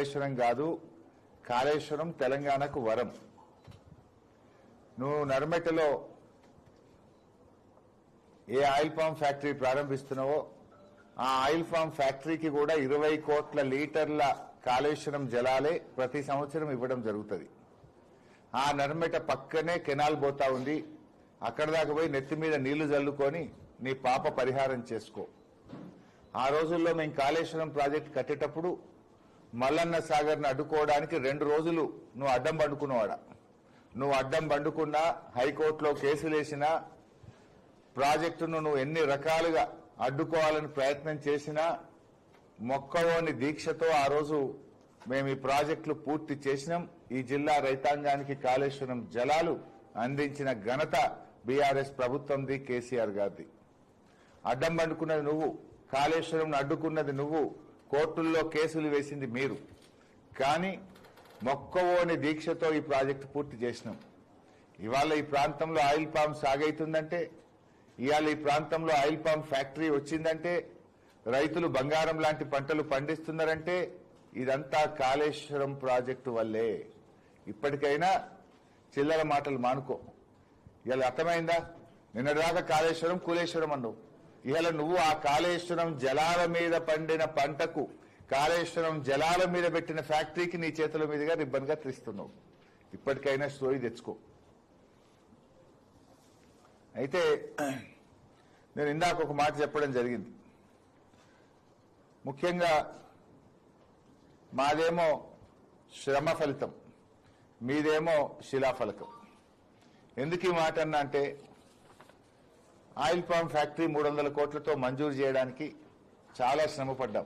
కాళేశ్వరం కాదు, కాళేశ్వరం తెలంగాణకు వరం. నువ్వు నర్మెటలో ఏ ఆయిల్ పామ్ ఫ్యాక్టరీ ప్రారంభిస్తున్నావో ఆ ఆయిల్ పామ్ ఫ్యాక్టరీకి కూడా 20 కోట్ల లీటర్ల కాళేశ్వరం జలాలే ప్రతి సంవత్సరం ఇవ్వడం జరుగుతుంది. ఆ నర్మెట పక్కనే కెనాల్ పోతా ఉంది. అక్కడ దాకా పోయి నెత్తి మీద నీళ్లు జల్లుకొని నీ పాప పరిహారం చేసుకో. ఆ రోజుల్లో మేము కాళేశ్వరం ప్రాజెక్టు కట్టేటప్పుడు మల్లన్న సాగర్ను అడ్డుకోవడానికి 2 రోజులు నువ్వు అడ్డం పండుకున్నవాడా. నువ్వు అడ్డం పండుకున్నా, హైకోర్టులో కేసులు వేసినా, ప్రాజెక్టును నువ్వు ఎన్ని రకాలుగా అడ్డుకోవాలని ప్రయత్నం చేసినా మొక్కవోని దీక్షతో ఆ రోజు మేము ఈ ప్రాజెక్టులు పూర్తి చేసినాం. ఈ జిల్లా రైతాంగానికి కాళేశ్వరం జలాలు అందించిన ఘనత బీఆర్ఎస్ ప్రభుత్వంది, కేసీఆర్ గారిది. అడ్డం పండుకున్నది నువ్వు, కాళేశ్వరం అడ్డుకున్నది నువ్వు, కోర్టుల్లో కేసులు వేసింది మీరు. కానీ మొక్కవోని దీక్షతో ఈ ప్రాజెక్టు పూర్తి చేసినాం. ఇవాళ ఈ ప్రాంతంలో ఆయిల్ పామ్ సాగైతుందంటే, ఇవాళ ఈ ప్రాంతంలో ఆయిల్ పామ్ ఫ్యాక్టరీ వచ్చిందంటే, రైతులు బంగారం లాంటి పంటలు పండిస్తున్నారంటే ఇదంతా కాళేశ్వరం ప్రాజెక్టు వల్లే. ఇప్పటికైనా చిల్లర మాటలు మానుకో. ఇవాళ అర్థమైందా? నిన్నదాకా కాళేశ్వరం కూలేశ్వరం అన్నావు. ఇవాళ నువ్వు ఆ కాళేశ్వరం జలాల మీద పండిన పంటకు, కాళేశ్వరం జలాల మీద పెట్టిన ఫ్యాక్టరీకి నీ చేతుల మీదుగా రిబ్బన్ గా తీస్తున్నావు. ఇప్పటికైనా స్టోరీ తెచ్చుకో. అయితే నేను ఇందాక ఒక మాట చెప్పడం జరిగింది. ముఖ్యంగా మాదేమో శ్రమ ఫలితం, మీదేమో శిలాఫలకం. ఎందుకు ఈ మాట అన్నా అంటే, ఆయిల్ పామ్ ఫ్యాక్టరీ 300 కోట్లతో మంజూరు చేయడానికి చాలా శ్రమపడ్డాం.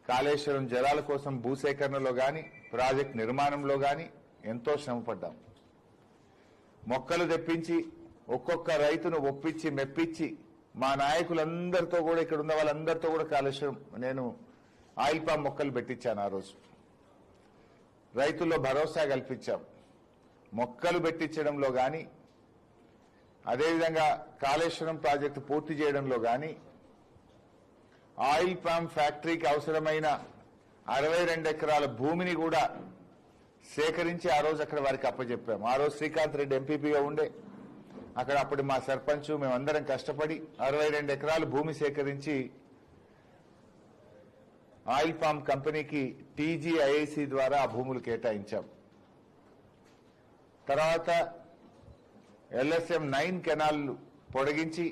కాళేశ్వరం జలాల కోసం భూసేకరణలో గాని, ప్రాజెక్ట్ నిర్మాణంలో గాని ఎంతో శ్రమపడ్డాం. మొక్కలు తెప్పించి ఒక్కొక్క రైతును ఒప్పించి మెప్పించి మా నాయకులందరితో కూడా, ఇక్కడ ఉన్న వాళ్ళందరితో కూడా కాళేశ్వరం నేను ఆయిల్ పామ్ మొక్కలు పెట్టించాను. ఆ రోజు రైతుల్లో భరోసా కల్పించాం. మొక్కలు పెట్టించడంలో గాని, అదేవిధంగా కాళేశ్వరం ప్రాజెక్టు పూర్తి చేయడంలో గాని, ఆయిల్ పామ్ ఫ్యాక్టరీకి అవసరమైన 62 ఎకరాల భూమిని కూడా సేకరించి ఆ రోజు అక్కడ వారికి అప్పచెప్పాం. ఆ రోజు శ్రీకాంత్ రెడ్డి ఎంపీపీగా ఉండే, అక్కడ అప్పుడు మా సర్పంచ్ మేమందరం కష్టపడి 62 ఎకరాలు భూమి సేకరించి ఆయిల్ పామ్ కంపెనీకి టీజీఐఐసి ద్వారా ఆ భూములు కేటాయించాం. తర్వాత LSM 9 కెనాల్ పొడిగించి